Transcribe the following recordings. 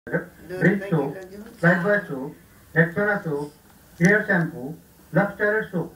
Bridge soap, Lifebuoy soap, Rexona soap, Clear shampoo, Lux Toilet soap.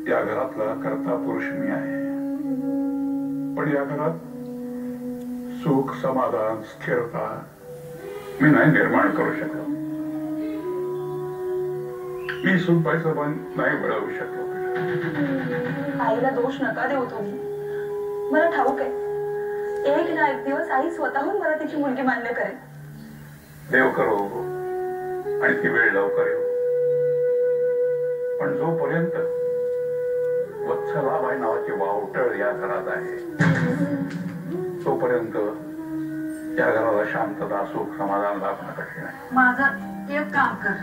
या घरातला कर्ता पुरुष मी आहे, पण या घरात सुख समाधान स्थिरता मी नाही निर्माण करू शकलो. मी सुनबाईचं मन नाही मिळवू शकलो. आईला दोष नका देऊ तुम्ही. मला ठाऊक आहे, एक ना एक दिवस आई स्वतःहून मला तिची मुलगी मान्य करेल. देव करो आणि ती वेळ लवकर येऊ. पण जोपर्यंत वत्सलाबाई नावाची वावटळ या घरात आहे, तोपर्यंत या घराला शांतता सुख समाधान लाभणं कठीण आहे. माझं एक काम कर.